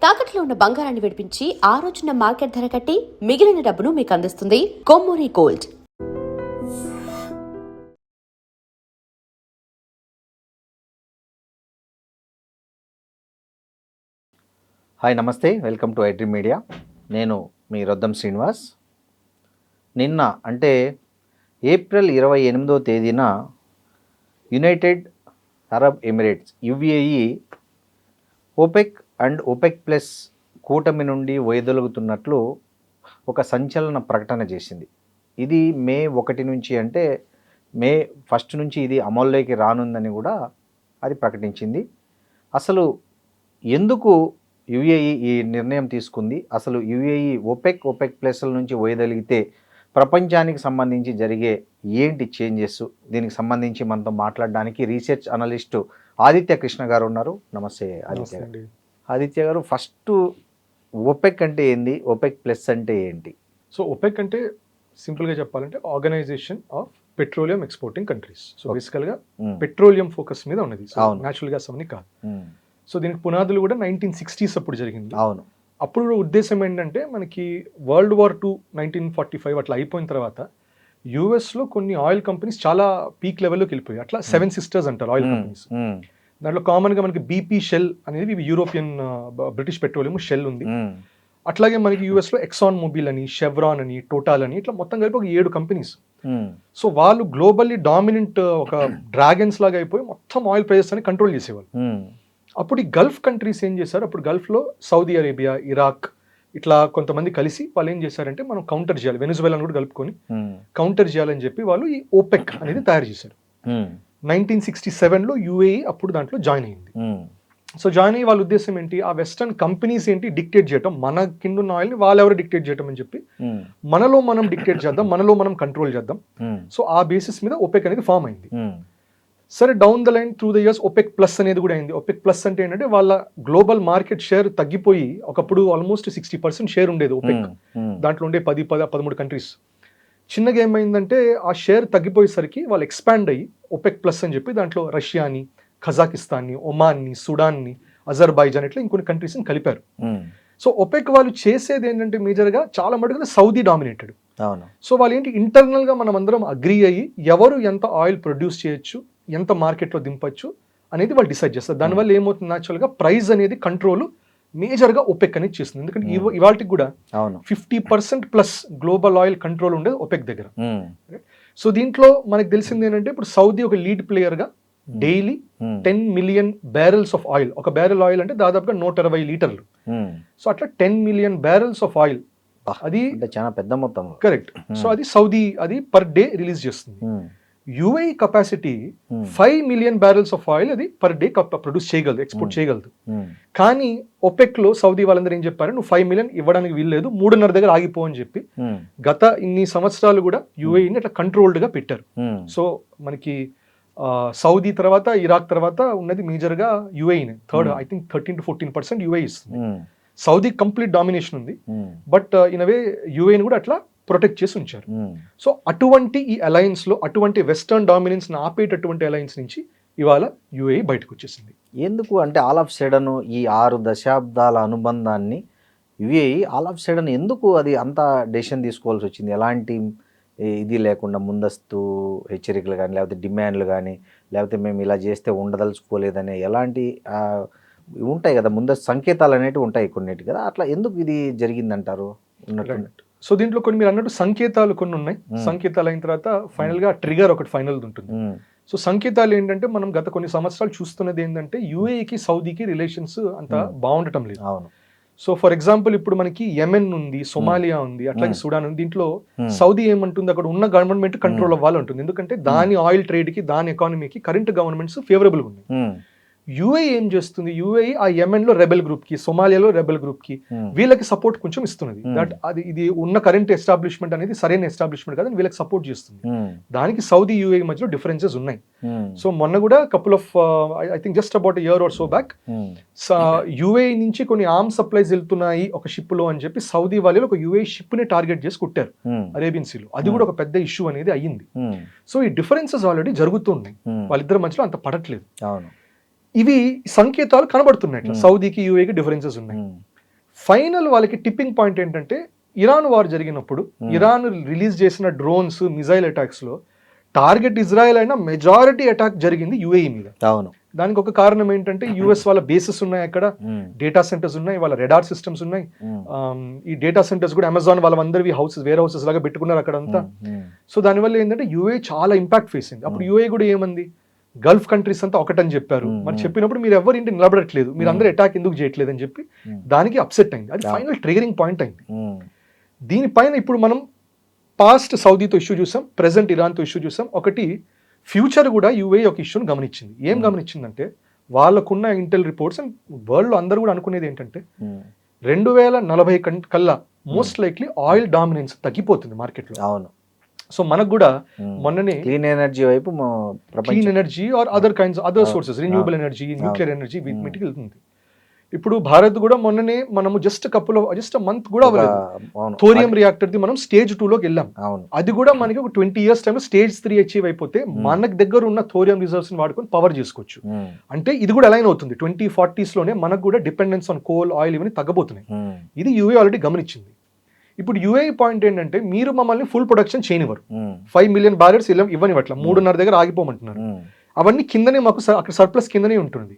తాకట్లో ఉన్న బంగారాన్ని విడిపించి ఆ రోజున మార్కెట్ ధర కట్టి మిగిలిన డబ్బును మీకు అందిస్తుంది కొమ్మూరి గోల్డ్. హాయ్ నమస్తే, వెల్కమ్ టు ఐడ్రీమ్ మీడియా. నేను మీ రొద్దం శ్రీనివాస్. నిన్న అంటే ఏప్రిల్ 28వ తేదీన United Arab Emirates UAE OPEC and OPEC plus కూటమి నుండి వైదొలుగుతున్నట్లు ఒక సంచలన ప్రకటన చేసింది. ఇది మే 1 నుంచి అంటే మే 1 నుంచి ఇది అమల్లోకి రానుందని కూడా అది ప్రకటించింది. అసలు ఎందుకు UAE ఈ నిర్ణయం తీసుకుంది? అసలు UAE ఓపెక్ ప్లస్ల నుంచి వైదొలిగితే ప్రపంచానికి సంబంధించి జరిగే ఏంటి చేంజెస్? దీనికి సంబంధించి మనతో మాట్లాడడానికి రీసెర్చ్ అనలిస్టు ఆదిత్య కృష్ణ గారు ఉన్నారు. నమస్తే ఆదిత్య గారు. ఆదిత్య గారు, ఫస్ట్ ఓపెక్ అంటే ఏంది, ఓపెక్ ప్లస్ అంటే ఏంటి? సో ఓపెక్ అంటే సింపుల్గా చెప్పాలంటే organization of petroleum exporting countries. So బేసికల్గా పెట్రోలియం ఫోకస్ మీద ఉన్నది, న్యాచురల్ గ్యాస్ అవన్నీ కాదు. సో దీనికి పునాదులు కూడా 1960s అప్పుడు జరిగింది. అవును. అప్పుడు ఉద్దేశం ఏంటంటే మనకి వరల్డ్ వార్ II 1945 అట్లా అయిపోయిన తర్వాత యూఎస్లో కొన్ని ఆయిల్ కంపెనీస్ చాలా పీక్ లెవెల్లోకి వెళ్ళిపోయాయి. అట్లా 7 సిస్టర్స్ అంటారు ఆయిల్ కంపెనీస్. దాంట్లో కామన్గా మనకి BP, షెల్ అనేది యూరోపియన్ బ్రిటిష్ పెట్రోలియం షెల్ ఉంది. అట్లాగే మనకి యూఎస్లో ఎక్సాన్ మొబిల్ అని, షెవ్రాన్ అని, టోటాల్ అని, ఇట్లా మొత్తం కలిపి ఒక 7 కంపెనీస్. సో వాళ్ళు గ్లోబల్లీ డామినెంట్ ఒక డ్రాగన్స్ లాగా అయిపోయి మొత్తం ఆయిల్ ప్రైజెస్ అని కంట్రోల్ చేసేవాళ్ళు. అప్పుడు ఈ గల్ఫ్ కంట్రీస్ ఏం చేశారు, అప్పుడు గల్ఫ్లో సౌదీ అరేబియా, ఇరాక్ ఇట్లా కొంతమంది కలిసి వాళ్ళు ఏం చేశారంటే మనం కౌంటర్ చేయాలి, వెనిజువేలాను కూడా కలుపుకొని కౌంటర్ చేయాలని చెప్పి వాళ్ళు ఈ ఓపెక్ అనేది తయారు చేశారు. 1967లో UAE అప్పుడు దాంట్లో జాయిన్ అయింది. సో జాయిన్ అయ్యి వాళ్ళ ఉద్దేశం ఏంటి, ఆ వెస్టర్న్ కంపెనీస్ ఏంటి డిక్టేట్ చేయటం, మన కింద ఉన్న ఆయిల్ని వాళ్ళెవరు డిక్టేట్ చేయటం అని చెప్పి మనలో మనం డిక్టేట్ చేద్దాం, మనలో మనం కంట్రోల్ చేద్దాం. సో ఆ బేసిస్ మీద ఓపెక్ అనేది ఫామ్ అయింది. సరే, down the line through the years OPEC plus అనేది కూడా అయింది. ఓపెక్ ప్లస్ అంటే ఏంటంటే వాళ్ళ గ్లోబల్ మార్కెట్ షేర్ తగ్గిపోయి ఒకప్పుడు ఆల్మోస్ట్ 60% షేర్ ఉండేది ఓపెక్. దాంట్లో ఉండే 13 కంట్రీస్. చిన్నగా ఏమైందంటే ఆ షేర్ తగ్గిపోయేసరికి వాళ్ళు ఎక్స్పాండ్ అయ్యి ఓపెక్ ప్లస్ అని చెప్పి దాంట్లో రష్యాని, కజాకిస్తాన్ని, ఒమాన్ని, సుడాన్ని, అజర్బైజాన్ ఇట్లా ఇంకొన్ని కంట్రీస్ని కలిపారు. సో ఒపెక్ వాళ్ళు చేసేది ఏంటంటే మేజర్గా చాలా మటుకు సౌదీ డామినేటెడ్. సో వాళ్ళు ఏంటి ఇంటర్నల్గా మనం అందరం అగ్రీ అయ్యి ఎవరు ఎంత ఆయిల్ ప్రొడ్యూస్ చేయొచ్చు, ఎంత మార్కెట్లో దింపచ్చు అనేది వాళ్ళు డిసైడ్ చేస్తారు. దానివల్ల ఏమవుతుంది, న్యాచురల్గా ప్రైస్ అనేది కంట్రోల్ మేజర్గా ఓపెక్ అనేది చేస్తుంది. ఎందుకంటే ఇవాళకి కూడా 50% ప్లస్ గ్లోబల్ ఆయిల్ కంట్రోల్ ఉండేది ఓపెక్ దగ్గర. సో దీంట్లో మనకు తెలిసింది ఏంటంటే ఇప్పుడు సౌదీ ఒక లీడ్ ప్లేయర్గా daily 10 million barrels of oil, ఒక బ్యారెల్ ఆయిల్ అంటే దాదాపుగా 120 లీటర్లు. సో అట్లా 10 మిలియన్ బ్యారెల్స్ ఆఫ్ ఆయిల్, అది చాలా పెద్ద మొత్తం. కరెక్ట్. సో అది సౌదీ అది పర్ డే రిలీజ్ చేస్తుంది. UAE capacity 5 million barrels of oil అది పర్ డే ప్రొడ్యూస్ చేయగలదు, ఎక్స్పోర్ట్ చేయగలదు. కానీ ఒపెక్ లో సౌదీ వాళ్ళందరూ ఏం చెప్పారు, నువ్వు 5 మిలియన్ ఇవ్వడానికి వీల్లేదు, 3.5 దగ్గర ఆగిపో అని చెప్పి గత ఇన్ని సంవత్సరాలు కూడా UAEని అట్లా కంట్రోల్డ్ గా పెట్టారు. సో మనకి సౌదీ తర్వాత, ఇరాక్ తర్వాత ఉన్నది మేజర్గా UAEనే. Third I think 13 to 14% UAE ఇస్తుంది. సౌదీ కంప్లీట్ డామినేషన్ ఉంది, బట్ ఇన్ అవే UAEని కూడా అట్లా ప్రొటెక్ట్ చేసి ఉంచారు. సో అటువంటి ఈ అలయన్స్ లో, అటువంటి వెస్టర్న్ డామినెన్స్ ఆపేటటువంటి అలయన్స్ నుంచి ఇవాళ UAE బయటకు వచ్చేసింది. ఎందుకు అంటే ఆల్ ఆఫ్ సడన్ ఈ 6 దశాబ్దాల అనుబంధాన్ని UAE ఆల్ ఆఫ్ సడన్ ఎందుకు అది అంత డెసిషన్ తీసుకోవాల్సి వచ్చింది? ఎలాంటి ఇది లేకుండా ముందస్తు హెచ్చరికలు కానీ, లేకపోతే డిమాండ్లు కానీ, లేకపోతే మేము ఇలా చేస్తే ఉండదలుచుకోలేదనే ఎలాంటి ఉంటాయి కదా ముందస్తు సంకేతాలు అనేవి ఉంటాయి కొన్నిటి కదా, అట్లా ఎందుకు ఇది జరిగిందంటారు? సో దీంట్లో కొన్ని మీరు అన్నట్టు సంకేతాలు కొన్ని ఉన్నాయి. సంకేతాలు అయిన తర్వాత ఫైనల్ గా ట్రిగర్ ఒకటి ఫైనల్ ఉంటుంది. సో సంకేతాలు ఏంటంటే మనం గత కొన్ని సంవత్సరాలు చూస్తున్నది ఏంటంటే UAEకి సౌదీకి రిలేషన్స్ అంత బాగుండటం లేదు. సో ఫర్ ఎగ్జాంపుల్ ఇప్పుడు మనకి యెమెన్ ఉంది, సొమాలియా ఉంది, అట్లాగే సుడాన్ ఉంది. దీంట్లో సౌదీ ఏమంటుంది, అక్కడ ఉన్న గవర్నమెంట్ కంట్రోల్ అవ్వాలి ఉంటుంది. ఎందుకంటే దాని ఆయిల్ ట్రేడ్ కి, దాని ఎకానమీకి కరెంట్ గవర్నమెంట్స్ ఫేవరబుల్ గా ఉన్నాయి. UAE ఏం చేస్తుంది, UAE ఆ యెమెన్ లో రెబెల్ గ్రూప్ కి, సొమాలియాలో రెబెల్ గ్రూప్ కి వీళ్ళకి సపోర్ట్ కొంచెం ఇస్తున్నది. దట్ అది ఇది ఉన్న కరెంట్ ఎస్టాబ్లిష్మెంట్ అనేది సరైన ఎస్టాబ్లిష్మెంట్ కాదని వీళ్ళకి సపోర్ట్ చేస్తుంది. దానికి సౌదీ UAE మధ్యలో డిఫరెన్సెస్ ఉన్నాయి. సో మొన్న కూడా couple of I think just about year are so back UAE నుంచి కొన్ని ఆర్మ్ సప్లైస్ వెళ్తున్నాయి ఒక షిప్ లో అని చెప్పి సౌదీ వాళ్ళు ఒక UAE షిప్ ని టార్గెట్ చేసి కుట్టారు అరేబియన్ సీలో. అది కూడా ఒక పెద్ద ఇష్యూ అనేది అయ్యింది. సో ఈ డిఫరెన్సెస్ ఆల్రెడీ జరుగుతున్నాయి, వాళ్ళిద్దరి మధ్యలో అంత పడట్లేదు. ఇవి సంకేతాలు కనబడుతున్నాయి, సౌదీకి UAEకి డిఫరెన్సెస్ ఉన్నాయి. ఫైనల్ వాళ్ళకి టిప్పింగ్ పాయింట్ ఏంటంటే ఇరాన్ వార్ జరిగినప్పుడు ఇరాన్ రిలీజ్ చేసిన డ్రోన్స్ మిజైల్ అటాక్స్ లో టార్గెట్ ఇజ్రాయెల్ అయినా మెజారిటీ అటాక్ జరిగింది యుఏఈ మీద. అవును. దానికి ఒక కారణం ఏంటంటే యుఎస్ వాళ్ళ బేసెస్ ఉన్నాయి, అక్కడ డేటా సెంటర్స్ ఉన్నాయి, వాళ్ళ రెడార్ సిస్టమ్స్ ఉన్నాయి. ఈ డేటా సెంటర్స్ కూడా అమెజాన్ వాళ్ళందరివి హౌసెస్ వేరే హౌసెస్ లాగా పెట్టుకున్నారు అక్కడ అంతా. సో దానివల్ల ఏంటంటే యుఏ చాలా ఇంపాక్ట్ ఫేస్ అయింది. అప్పుడు యుఏ కూడా ఏమంది, గల్ఫ్ కంట్రీస్ అంతా ఒకటని చెప్పారు. మరి చెప్పినప్పుడు మీరు ఎవరు ఇంటి నిలబడట్లేదు, మీరు అందరూ అటాక్ ఎందుకు చేయట్లేదు అని చెప్పి దానికి అప్సెట్ అయింది. అది ఫైనల్ ట్రిగరింగ్ పాయింట్ అయింది. దీనిపైన ఇప్పుడు మనం పాస్ట్ సౌదీతో ఇష్యూ చూసాం, ప్రెసెంట్ ఇరాన్తో ఇష్యూ చూసాం. ఒకటి ఫ్యూచర్ కూడా యుఏ ఒక ఇష్యూని గమనించింది. ఏం గమనించిందంటే వాళ్ళకున్న ఇంటెల్ రిపోర్ట్స్ అండ్ వరల్డ్లో అందరూ కూడా అనుకునేది ఏంటంటే 2040 కల్లా మోస్ట్ లైక్లీ ఆయిల్ డామినెన్స్ తగ్గిపోతుంది మార్కెట్లో. అవును. సో మనకు కూడా మొన్ననే క్లీన్ ఎనర్జీ వైపు clean energy or other sources, renewable energy, nuclear energy వీటికి వెళ్తుంది. ఇప్పుడు భారత్ కూడా మొన్ననే మనము జస్ట్ మంత్ కూడా అవ్వలేదు, థోరియం రియాక్టర్ ది మనం స్టేజ్ 2లోకి వెళ్ళాం. అది కూడా మనకి ఒక 20 years టైంలో స్టేజ్ 3 అచీవ్ అయిపోతే మనకు దగ్గర ఉన్న థోరియం రిజర్వ్స్ ని వాడుకొని పవర్ చేసుకోవచ్చు. అంటే ఇది కూడా అలైన్ అవుతుంది. 2040s లోనే మనకు కూడా డిపెండెన్స్ ఆన్ కోల్, ఆయిల్ ఇవన్నీ తగ్గబోతున్నాయి. ఇది యుఏ ఆల్రెడీ గమనించింది. ఇప్పుడు యుఏ పాయింట్ ఏంటంటే మీరు మమ్మల్ని ఫుల్ ప్రొడక్షన్ చేయనివ్వరు, 5 million barrels ఇవ్వనివ్వట్ల, 3.5 దగ్గర ఆగిపోమంటున్నారు. అవన్నీ కిందనే మాకు అక్కడ సర్ప్లస్ కిందనే ఉంటుంది.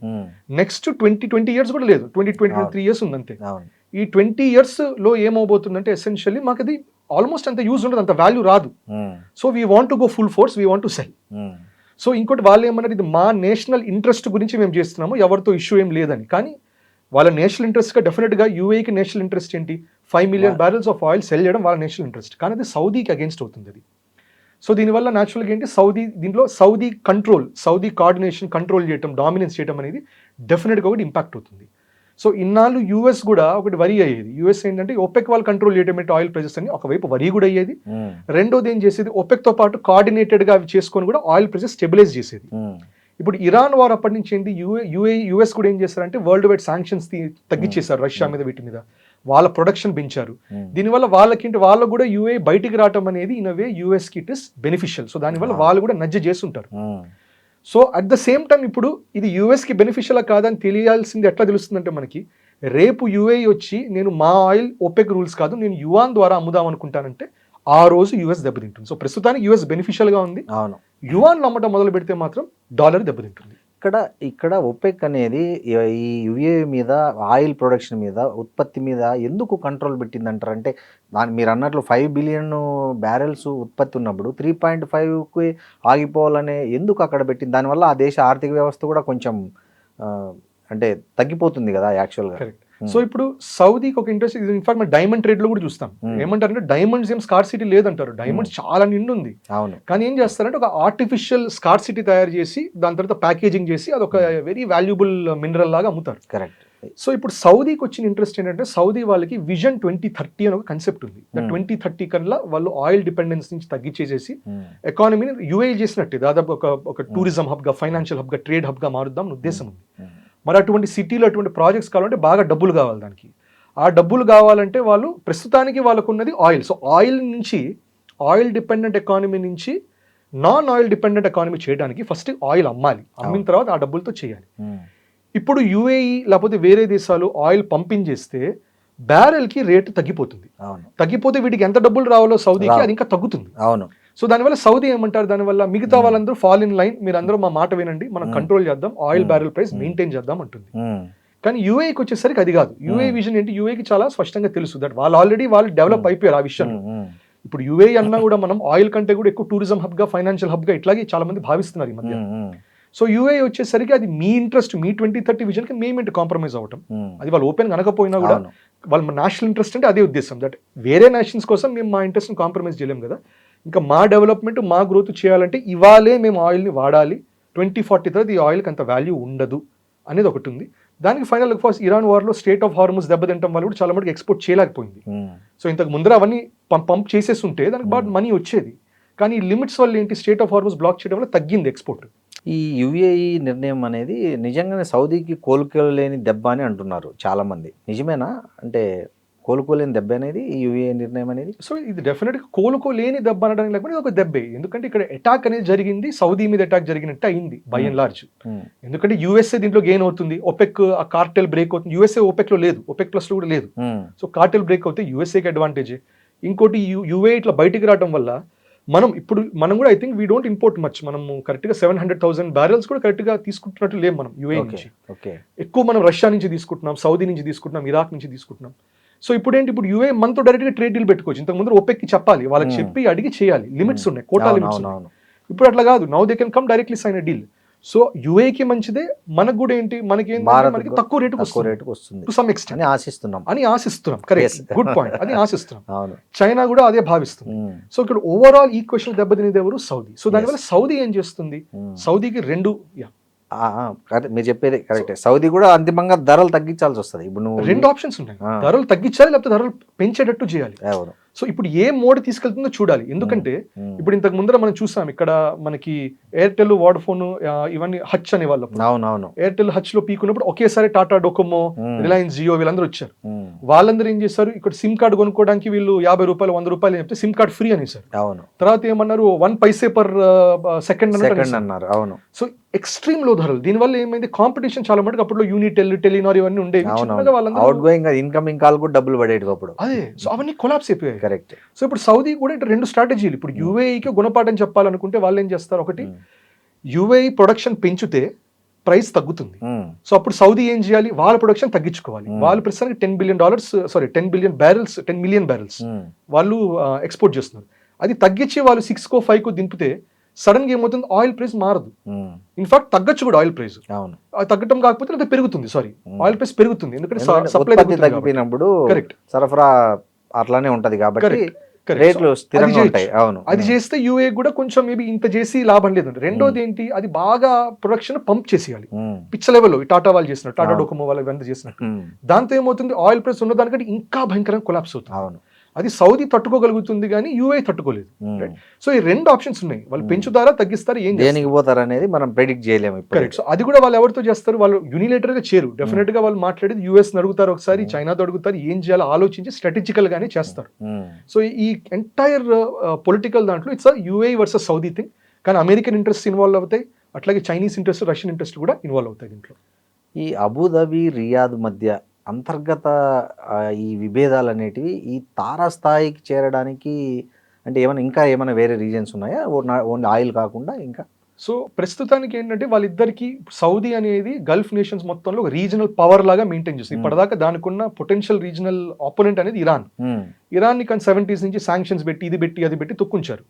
నెక్స్ట్ 20 years కూడా లేదు, 23 years ఉంది అంతే. ఈ 20 years లో ఏమవబోతుందంటే ఎసెన్షియల్లీ మాకు అది ఆల్మోస్ట్ అంత యూజ్ ఉండదు, అంత వాల్యూ రాదు. So we want to go full force, we want to cell. So ఇంకోటి వాళ్ళు ఏమన్నారు, ఇది మా నేషనల్ ఇంట్రెస్ట్ గురించి మేము చేస్తున్నాము, ఎవరితో ఇష్యూ ఏం లేదని. కానీ వాళ్ళ నేషనల్ ఇంట్రెస్ట్గా డెఫినెట్గా యూఏకి నేషనల్ ఇంట్రెస్ట్ ఏంటి, 5 million barrels of oil cell చేయడం వాళ్ళ నేషనల్ ఇంట్రెస్ట్. కానీ అది సౌదీకి అగేన్స్ట్ అవుతుంది అది. సో దీనివల్ల న్యాచురల్గా ఏంటి, దీంట్లో సౌదీ కోఆర్డినేషన్ కంట్రోల్ చేయడం, డామినెన్స్ చేయడం అనేది డెఫినెట్గా ఒకటి ఇంపాక్ట్ అవుతుంది. సో ఇన్నాళ్ళు యూఎస్ కూడా ఒకటి వరి అయ్యేది. యూఎస్ ఏంటంటే ఒపెక్ వాళ్ళు కంట్రోల్ చేయడం ఆయిల్ ప్రైజెస్ అని ఒకవైపు వరి కూడా అయ్యేది. రెండోది ఏం చేసేది, ఒపెక్తో పాటు కోఆర్డినేటెడ్గా అవి చేసుకొని కూడా ఆయిల్ ప్రైజెస్ స్టెబిలైజ్ చేసేది. ఇప్పుడు ఇరాన్ వార్ అప్పటి నుంచి ఏంటి, యుఎస్ కూడా ఏం చేశారంటే వరల్డ్ వైడ్ శాంక్షన్స్ తగ్గించేశారు రష్యా మీద, వీటి మీద వాళ్ళ ప్రొడక్షన్ పెంచారు. దీనివల్ల వాళ్ళు కూడా యుఏ బయటికి రావటం అనేది ఇన్ వే యుఎస్ కి ఇట్ ఇస్ బెనిఫిషియల్. సో దానివల్ల వాళ్ళు కూడా నజ్జ చేస్తుంటారు. So at the same time ఇప్పుడు ఇది యుఎస్ కి బెనిఫిషియల్ కాదని తెలియాల్సింది ఎట్లా తెలుస్తుందంటే మనకి, రేపు యుఏ వచ్చి నేను మా ఆయిల్ ఓపెక్ రూల్స్ కాదు, నేను యువాన్ ద్వారా అమ్ముదాం అనుకుంటానంటే ఆ రోజు యుఎస్ దెబ్బతింటుంది. సో ప్రస్తుతానికి యుఎస్ బెనిఫిషియల్ గా ఉంది. యువాన్ అమ్మటం మొదలు పెడితే మాత్రం డాలర్ దెబ్బతింటుంది. ఇక్కడ ఒపెక్ అనేది ఈ యుఏ మీద, ఆయిల్ ప్రొడక్షన్ మీద, ఉత్పత్తి మీద ఎందుకు కంట్రోల్ పెట్టింది అంటారు? అంటే మీరు అన్నట్లు 5 billion barrels ఉత్పత్తి ఉన్నప్పుడు 3.5కి ఆగిపోవాలనే ఎందుకు అక్కడ పెట్టింది? దానివల్ల ఆ దేశ ఆర్థిక వ్యవస్థ కూడా కొంచెం అంటే తగ్గిపోతుంది కదా యాక్చువల్గా. సో ఇప్పుడు సౌదీకి ఒక ఇంట్రెస్ట్, ఇన్ఫాక్ట్ మనం డైమండ్ ట్రేడ్ లో కూడా చూస్తాం. ఏమంటారంటే డైమండ్స్ ఏం స్కార్సిటీ లేదంటారు, డైమండ్స్ చాలా నిండు ఉంది. కానీ ఏం చేస్తారంటే ఒక ఆర్టిఫిషియల్ స్కార్సిటీ తయారు చేసి దాని తర్వాత ప్యాకేజింగ్ చేసి అదొక వెరీ వాల్యుబుల్ మినరల్ లాగా అమ్ముతారు. కరెక్ట్. సో ఇప్పుడు సౌదీకి వచ్చిన ఇంట్రెస్ట్ ఏంటంటే, సౌదీ వాళ్ళకి విజన్ 2030 అని ఒక కన్సెప్ట్ ఉంది. 2030 కల్లా వాళ్ళు ఆయిల్ డిపెండెన్స్ నుంచి తగ్గించేసేసి ఎకానమీని యుఏ చేసినట్టు దాదాపు ఒక టూరిజం హబ్ గా, ఫైనాన్షియల్ హబ్ గా, ట్రేడ్ హబ్ గా మారుద్దాం ఉద్దేశం ఉంది. మరి అటువంటి సిటీలో అటువంటి ప్రాజెక్ట్స్ కావాలంటే బాగా డబ్బులు కావాలి దానికి. ఆ డబ్బులు కావాలంటే వాళ్ళు ప్రస్తుతానికి వాళ్ళకు ఉన్నది oil. So oil dependent economy నుంచి నాన్ ఆయిల్ డిపెండెంట్ ఎకానమీ చేయడానికి ఫస్ట్ ఆయిల్ అమ్మాలి, అమ్మిన తర్వాత ఆ డబ్బులతో చేయాలి. ఇప్పుడు యుఏఈ లేకపోతే వేరే దేశాలు ఆయిల్ పంపింగ్ చేస్తే బ్యారెల్కి రేటు తగ్గిపోతుంది. తగ్గిపోతే వీటికి ఎంత డబ్బులు రావాలో సౌదీకి అది ఇంకా తగ్గుతుంది. సో దానివల్ల సౌదీ ఏమంటారు, దానివల్ల మిగతా వాళ్ళందరూ ఫాల్ ఇన్ లైన్, మీరు అందరూ మా మాట వినండి, మనం కంట్రోల్ చేద్దాం, ఆయిల్ బ్యారెల్ ప్రైస్ మెయింటైన్ చేద్దాం అంటుంది. కానీ యూఏకి వచ్చేసరికి అది కాదు. యూఏ విజన్ ఏంటి, యూఏకి చాలా స్పష్టంగా తెలుసు దట్ వాళ్ళు డెవలప్ అయిపోయారు ఆ విషయంలో. ఇప్పుడు యూఏ అన్నా కూడా మనం ఆయిల్ కంటే కూడా ఎక్కువ టూరిజం హబ్ గా, ఫైనాన్షియల్ హబ్ గా ఇట్లాగే చాలా మంది భావిస్తున్నారు ఈ మధ్య. సో యూఏ వచ్చేసరికి అది మీ ఇంట్రెస్ట్, మీ 2030 విజన్ కి మేమేంటి కాంప్రమైజ్ అవ్వటం, అది వాళ్ళు ఓపెన్ అనకపోయినా కూడా వాళ్ళ నేషనల్ ఇంట్రెస్ట్ అంటే అదే ఉద్దేశం, దట్ వేరే నేషన్స్ కోసం మేము మా ఇంట్రెస్ట్ ని కాంప్రమైజ్ చేయలేం కదా, ఇంకా మా డెవలప్మెంట్, మా గ్రోత్ చేయాలంటే ఇవాళే మేము ఆయిల్ని వాడాలి, 2040 తర్వాత ఈ ఆయిల్కి అంత వాల్యూ ఉండదు అనేది ఒకటి ఉంది. దానికి ఫైనల్ ఫస్ట్ ఇరాన్ వార్లో స్టేట్ ఆఫ్ హార్మస్ దెబ్బతింటం వల్ల కూడా చాలా మటుకు ఎక్స్పోర్ట్ చేయలేకపోయింది. సో ఇంతకు ముందర అవన్నీ పంప్ చేసేసి ఉంటే దానికి బాగా మనీ వచ్చేది. కానీ ఈ లిమిట్స్ వల్ల ఏంటి, స్టేట్ ఆఫ్ హార్మస్ బ్లాక్ చేయడం వల్ల తగ్గింది ఎక్స్పోర్ట్. ఈ యుఏఈ నిర్ణయం అనేది నిజంగానే సౌదీకి కోలుకోలేని దెబ్బ అని అంటున్నారు చాలామంది. నిజమేనా? అంటే కోలుకోలేని దెబ్బ అనేది ఈ యుఏ నిర్ణయం అనేది. సో ఇది డెఫినెట్గా కోలుకోలేని దెబ్బ అనడానికి లేకపోతే ఇది ఒక దెబ్బే. ఎందుకంటే ఇక్కడ అటాక్ అనేది జరిగింది, సౌదీ మీద అటాక్ జరిగినట్టు అయింది బై అండ్ లార్జ్. ఎందుకంటే యూఎస్ఏ దీంట్లో గెయిన్ అవుతుంది, ఒపెక్ ఆ కార్టెల్ బ్రేక్ అవుతుంది. యూఎస్ఏ ఒపెక్ లో లేదు, ఒపెక్ ప్లస్ లో కూడా లేదు. సో కార్టెల్ బ్రేక్ అవుతే యూఎస్ఏకి అడ్వాంటేజ్. ఇంకోటి యుఏ ఇట్లా బయటికి రావడం వల్ల మనం కూడా I think we don't import much. మనం కరెక్ట్గా 700,000 బ్యారెల్స్ కూడా కరెక్ట్గా తీసుకుంటున్నట్టు లేము మనం యుఏ నుంచి. ఎక్కువ మనం రష్యా నుంచి తీసుకుంటున్నాం, సౌదీ నుంచి తీసుకుంటున్నాం, ఇరాక్ నుంచి తీసుకుంటున్నాం. సో ఇప్పుడు యుఏ మనతో డైరెక్ట్గా ట్రేడ్ డీల్ పెట్టుకోవచ్చు. ఇంతకు ముందు ఒపెక్కి చెప్పాలి, వాళ్ళకి చెప్పి అడిగి చేయాలి. లిమిట్స్ ఉన్నాయి, కోటా లిమిట్స్ ఉన్నాయి. ఇప్పుడు అట్లా కాదు, now they can come directly sign deal. So యుఏకి మంచిదే, మనకు కూడా ఏంటి, మనకి తక్కువ రేటుకు వస్తుంది టు సమ్ ఎక్స్టెంట్ అని ఆశిస్తున్నాం. కరెక్ట్, గుడ్ పాయింట్, అని ఆశిస్తున్నాం. చైనా కూడా అదే భావిస్తుంది. సో ఇక్కడ ఓవరాల్ ఈక్వేషన్ దెబ్బతినేది ఎవరు? సౌదీ. సో దానివల్ల సౌదీ ఏం చేస్తుంది, సౌదీకి మీరు చెప్పేది కరెక్టే. సౌదీ కూడా అంతిమంగా ధరలు తగ్గించాల్సి వస్తుంది. ఇప్పుడు రెండు ఆప్షన్స్ ఉన్నాయి, ధరలు తగ్గించాలి లేకపోతే ధరలు పెంచేటట్టు చేయాలి. సో ఇప్పుడు ఏ మోడ్ తీసుకెళ్తుందో చూడాలి. ఎందుకంటే ఇప్పుడు ఇంతకు ముందర మనం చూసాం, ఇక్కడ మనకి ఎయిర్టెల్, వోడాఫోన్, ఇవన్నీ హచ్ అనే వాళ్ళు. ఎయిర్టెల్ హచ్ లో పీకున్నప్పుడు ఒకేసారి టాటా డోకోమో, రిలయన్స్ జియో వీళ్ళందరూ వచ్చారు. వాళ్ళందరూ ఏం చేశారు, ఇక్కడ సిమ్ కార్డ్ కొనుక్కోవడానికి వీళ్ళు 50 రూపాయలు 100 రూపాయలు చెప్తే సిమ్ కార్డ్ ఫ్రీ అనేసారు. తర్వాత ఏమన్నారు, 1 పైసే పర్ సెకండ్ అన్నారు. సో ఎక్స్ట్రీమ్ లో ధరలు. దీనివల్ల ఏమైంది, కాంపిటీషన్ చాలా మటుకు అప్పుడు యూనిటెల్, టెలినార్ ఇవన్నీ ఉండేవి. ఇన్కమింగ్ కాల్ కూడా డబ్బులు పడేవి అప్పుడు. అదే, సో అవన్నీ కొలాప్స్ అయిపోయాయి. కరెక్ట్. సో ఇప్పుడు సౌదీ కూడా రెండు స్ట్రాటజీలు. ఇప్పుడు యుఏఈకి గుణపాఠం చెప్పాలనుకుంటే వాళ్ళు ఏం చేస్తారు, ఒకటి యుఏఈ ప్రొడక్షన్ పెంచితే ప్రైస్ తగ్గుతుంది. సో అప్పుడు సౌదీ ఏం చేయాలి, వాళ్ళ ప్రొడక్షన్ తగ్గించుకోవాలి. వాళ్ళు ప్రస్తుతానికి $10 మిలియన్ బ్యారెల్స్ వాళ్ళు ఎక్స్పోర్ట్ చేస్తున్నారు. అది తగ్గించి వాళ్ళు 6కో 5కో దింపితే సడన్ గా ఏమవుతుంది, ఆయిల్ ప్రైస్ మారదు. ఇన్ఫాక్ట్ తగ్గచ్చు కూడా ఆయిల్ ప్రైస్. తగ్గటం కాకపోతే అది పెరుగుతుంది, ఆయిల్ ప్రైస్ పెరుగుతుంది. ఎందుకంటే సప్లై తగ్గిపోయినప్పుడు సరఫరా అట్లానే ఉంటది కాబట్టి రేట్లు స్థిరంగా ఉంటాయి. అవును, అది చేస్తే యుఏ కూడా కొంచెం మేబీ ఇంత చేసి లాభం లేదు. రెండోది ఏంటి, అది బాగా ప్రొడక్షన్ పంప్ చేసేయాలి పిచ్చ లెవెల్లో, టాటా వాళ్ళు చేసినట్టు, టాటా డోకోమో వాళ్ళు ఇవన్నీ చేసినట్టు. దాంతో ఏమవుతుంది, ఆయిల్ ప్రైస్ ఉన్న దానికంటే ఇంకా భయంకరంగా కొలాప్స్ అవుతుంది. అవును, అది సౌదీ తట్టుకోగలుగుతుంది కానీ యుఏ తట్టుకోలేదు. సో ఈ రెండు ఆప్షన్స్ ఉన్నాయి, వాళ్ళు పెంచుతారా తగ్గిస్తారా, ఏం దేనికి పోతారు అనేది మనం ప్రెడిక్ట్ చేయలేము. కరెక్ట్. సో అది కూడా వాళ్ళు ఎవరితో చేస్తారు, వాళ్ళు యూనిలేటర్ గా చేరు. డెఫినెట్ గా వాళ్ళు మాట్లాడేది యుఎస్ అడుగుతారు, ఒకసారి చైనాతో అడుగుతారు, ఏం చేయాలో ఆలోచించి స్ట్రాటజికల్ గానే చేస్తారు. సో ఈ ఎంటైర్ పొలిటికల్ దాంట్లో it's UAE versus Saudi thing. కానీ అమెరికన్ ఇంట్రెస్ట్ ఇన్వాల్వ్ అవుతాయి, అట్లాగే చైనీస్ ఇంట్రెస్ట్, రష్యన్ ఇంట్రెస్ట్ కూడా ఇన్వాల్వ్ అవుతాయి దీంట్లో. ఈ అబుదాబి, రియాద్ మధ్య అంతర్గత ఈ విభేదాలు అనేటివి ఈ తారాస్థాయికి చేరడానికి అంటే ఏమైనా వేరే రీజన్స్ ఉన్నాయా, ఓన్లీ ఆయిల్ కాకుండా ఇంకా? సో ప్రస్తుతానికి ఏంటంటే వాళ్ళిద్దరికి, సౌదీ అనేది గల్ఫ్ నేషన్స్ మొత్తంలో ఒక రీజనల్ పవర్ లాగా మెయింటైన్ చేస్తుంది. ఇప్పటిదాకా దానికి ఉన్న పొటెన్షియల్ రీజనల్ ఆపోనెంట్ అనేది ఇరాన్ ని కానీ 70s నుంచి శాంక్షన్స్ పెట్టి ఇది పెట్టి అది పెట్టి తొక్కుంచారు.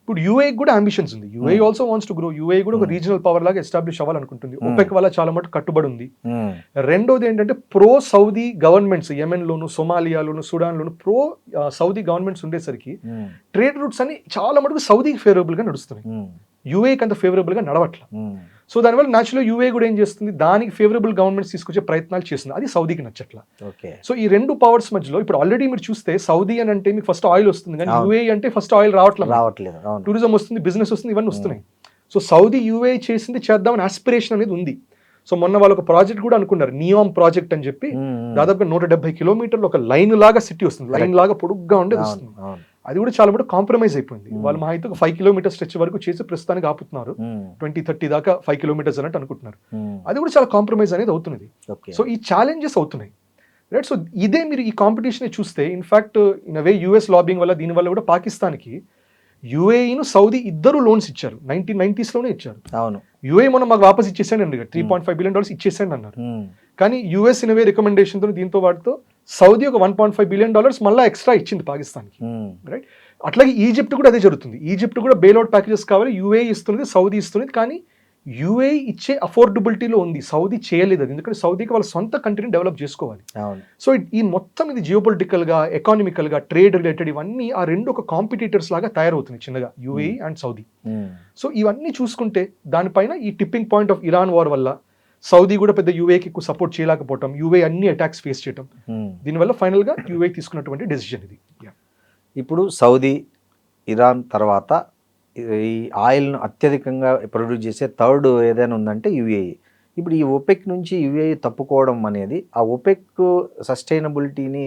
ఇప్పుడు యుఏ కూడా అంబిషన్స్ ఉంది. UAE also wants to grow. UAE కూడా ఒక రీజనల్ పవర్ లాగా ఎస్టాబ్లిష్ అవ్వాలనుకుంటుంది. ఒపెక్ వల్ల చాలా మటుకు కట్టుబడి ఉంది. రెండోది ఏంటంటే ప్రో సౌదీ గవర్నమెంట్స్, యెమెన్ లోను, సోమాలియాలోను, సుడాన్ లోను ప్రో సౌదీ గవర్నమెంట్స్ ఉండేసరికి ట్రేడ్ రూట్స్ అని చాలా మటుకు సౌదీకి ఫేవరబుల్ గా నడుస్తున్నాయి, యుఏకి అంత ఫేవరబుల్ గా నడవట్ల. సో దానివల్ల న్యాచురల్ యుఏ కూడా ఏం చేస్తుంది, దానికి ఫేవరబుల్ గవర్నమెంట్స్ తీసుకొచ్చే ప్రయత్నాలు చేస్తుంది. అది సౌదీకి నచ్చట్ల. సో ఈ రెండు పవర్స్ మధ్యలో ఇప్పుడు ఆల్రెడీ మీరు చూస్తే సౌదీ అని అంటే మీకు ఫస్ట్ ఆయిల్ వస్తుంది, కానీ యుఏ అంటే ఫస్ట్ ఆయిల్ రావట్లేదు. టూరిజం వస్తుంది, బిజినెస్ వస్తుంది, ఇవన్నీ వస్తున్నాయి. సో సౌదీ యుఏ చేసింది చేద్దామని ఆస్పిరేషన్ అనేది ఉంది. సో మొన్న వాళ్ళు ఒక ప్రాజెక్ట్ కూడా అనుకున్నారు, నియామ్ ప్రాజెక్ట్ అని చెప్పి. దాదాపుగా 170 కిలోమీటర్లు ఒక లైన్ లాగా సిటీ వస్తుంది, లైన్ లాగా పొడుగ్గా ఉండేది వస్తుంది. అది కూడా చాలా మటుకు కాంప్రమైజ్ అయిపోయింది. వాళ్ళు మా అయితే ఒక 5 కిలోమీటర్ స్ట్రెచ్ వరకు చేసి ప్రస్తుతానికి ఆపుతున్నారు. 2030 దాకా 5 కిలోమీటర్స్ అన్నట్టు అనుకుంటున్నారు. అది కూడా చాలా కాంప్రమైజ్ అనేది అవుతున్నది. సో ఈ ఛాలెంజెస్ అవుతున్నాయి, రైట్. సో ఇదే మీరు ఈ కాంపిటీషన్ చూస్తే in fact in away US lobbying వల్ల, దీనివల్ల కూడా పాకిస్తాన్కి యుఏఈను సౌదీ ఇద్దరు లోన్స్ ఇచ్చారు. 1990s లోనే ఇచ్చారు. అవును, యుఏ మనం మాకు వాపస్ ఇచ్చేసాడు అండి, $3.5 బిలియన్ ఇచ్చేసాడు అన్నారు. కానీ యుఎస్ ఇన్ అవే రికమెండేషన్ తో దీంతో వాటితో సౌదీ ఒక $1.5 బిలియన్ మళ్ళీ ఎక్స్ట్రా ఇచ్చింది పాకిస్తాన్కి, రైట్. అట్లాగే ఈజిప్ట్ కూడా అదే జరుగుతుంది. ఈజిప్ట్ కూడా బెయిల్అవుట్ ప్యాకేజెస్ కావాలి, యుఏ ఇస్తున్నది, సౌదీ ఇస్తున్నది. కానీ యుఏ ఇచ్చే అఫోర్డబిలిటీలో ఉంది, సౌదీ చేయలేదు అది. ఎందుకంటే సౌదీకి వాళ్ళ సొంత కంట్రీని డెవలప్ చేసుకోవాలి. సో ఈ మొత్తం ఇది జియోపొలిటికల్ గా, ఎకానమికల్ గా, ట్రేడ్ రిలేటెడ్ ఇవన్నీ ఆ రెండు ఒక కాంపిటీటర్స్ లాగా తయారవుతున్నాయి చిన్నగా, యుఏ అండ్ సౌదీ. సో ఇవన్నీ చూసుకుంటే దానిపైన ఈ tipping point of Iran war వల్ల సౌదీ కూడా పెద్ద యుఏకి ఎక్కువ సపోర్ట్ చేయలేకపోవటం, యుఏ అన్ని అటాక్స్ ఫేస్ చేయటం, దీనివల్ల ఫైనల్ గా యుఏ తీసుకున్నటువంటి డెసిషన్ ఇది. ఇప్పుడు సౌదీ, ఇరాన్ తర్వాత ఈ ఆయిల్ను అత్యధికంగా ప్రొడ్యూస్ చేసే థర్డ్ ఏదైనా ఉందంటే యుఏఈ. ఇప్పుడు ఈ ఒపెక్ నుంచి యుఏఈ తప్పుకోవడం అనేది ఆ ఒపెక్ సస్టైనబిలిటీని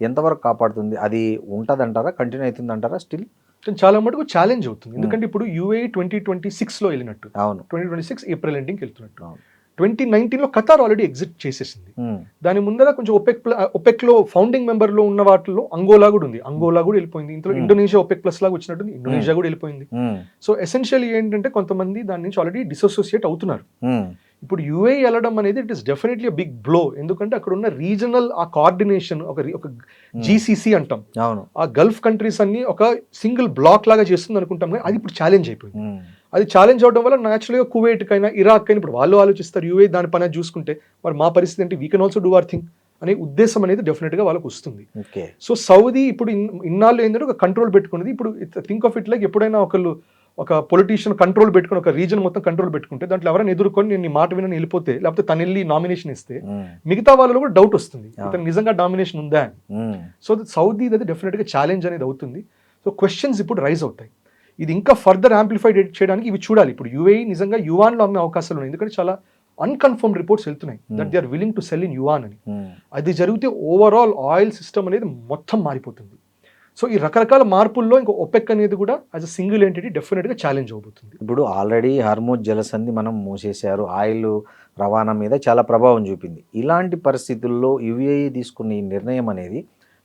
ఎంతవరకు కాపాడుతుంది? అది ఉంటుందంటారా, కంటిన్యూ అవుతుందంటారా స్టిల్? చాలా మటుకు ఛాలెంజ్ అవుతుంది, ఎందుకంటే ఇప్పుడు యూఏఈ 2026లో వెళ్ళినట్టు, అవును 2026 ఏప్రిల్ ఎండింగ్కి వెళ్తున్నట్టు, అవును 2019లో ఖతార్ ఆల్రెడీ ఎగ్జిట్ చేసేసింది. ఉమ్, దాని ముందర కొంచెం ఒపెక్లో ఫౌండింగ్ మెంబర్లో ఉన్న వాటిలో అంగోలా కూడా ఉంది, అంగోలా కూడా వెళ్ళిపోయింది. ఇందులో ఇండోనేషియా ఒపెక్ ప్లస్ లాగా వచ్చినట్టు ఇండోనేషియా కూడా వెళ్ళిపోయింది. ఉమ్, సో ఎసెన్షియల్లీ ఏంటంటే కొంతమంది దాని నుంచి ఆల్రెడీ డిసోసియేట్ అవుతున్నారు. ఉమ్, ఇప్పుడు యూఏ వెళ్ళడం అనేది it is definitely big blow, ఎందుకంటే అక్కడ ఉన్న రీజనల్ ఆ కోఆర్డినేషన్ ఒక జీసీసీ అంటాం, అవును ఆ గల్ఫ్ కంట్రీస్ అన్ని ఒక సింగిల్ బ్లాక్ లాగా చేస్తుంది అనుకుంటాం, కానీ అది ఇప్పుడు ఛాలెంజ్ అయిపోయింది. ఉమ్, అది ఛాలెంజ్ అవడం వల్ల న్యాచురల్గా కువైట్కైనా ఇరాక్ అయినా ఇప్పుడు వాళ్ళు ఆలోచిస్తారు యూఏ దాని పని చూసుకుంటే మరి మా పరిస్థితి అంటే we can also do our thing అనే ఉద్దేశం అనేది డెఫినెట్గా వాళ్ళకి వస్తుంది. ఓకే. సో సౌదీ ఇప్పుడు ఇన్నాళ్ళు ఏంటంటే ఒక కంట్రోల్ పెట్టుకున్నది, ఇప్పుడు థింక్ ఆఫ్ ఇట్ లైక్ ఎప్పుడైనా ఒక పొలిటీషియన్ కంట్రోల్ పెట్టుకుని ఒక రీజన్ మొత్తం కంట్రోల్ పెట్టుకుంటే దాంట్లో ఎవరైనా ఎదుర్కొని నేను ఈ మాట వినని వెళ్ళిపోతే, లేకపోతే తను వెళ్ళి నామినేషన్ ఇస్తే ఉమ్, మిగతా వాళ్ళలో కూడా డౌట్ వస్తుంది ఇతను నిజంగా డామినేషన్ ఉందా అని. ఉమ్, సో సౌదీ అది డెఫినెట్గా ఛాలెంజ్ అనేది అవుతుంది. సో క్వశ్చన్స్ ఇప్పుడు రైజ్ అవుతాయి, ఇది ఇంకా ఫర్దర్ యాంప్లిఫైడ్ చేయడానికి ఇవి చూడాలి. ఇప్పుడు యూఏఈ నిజంగా యువాన్లో అమ్మే అవకాశాలు ఉన్నాయి, ఎందుకంటే చాలా అన్కన్ఫర్మ్ రిపోర్ట్స్ వెళ్తున్నాయి that they are willing to sell in yuan అని. ఉమ్, అది జరిగితే ఓవరాల్ ఆయిల్ సిస్టమ్ అనేది మొత్తం మారిపోతుంది. సో ఈ రకరకాల మార్పుల్లో ఇంకా ఒపెక్ అనేది కూడా యాజ్ అ సింగిల్ ఎంటిటీ డెఫినెట్గా ఛాలెంజ్ అవబోతుంది. ఇప్పుడు ఆల్రెడీ హార్మోజ్ జలసంధి మనం మూసేశారు, ఆయిల్ రవాణా మీద చాలా ప్రభావం చూపింది. ఇలాంటి పరిస్థితుల్లో యుఏఈ తీసుకున్న ఈ నిర్ణయం అనేది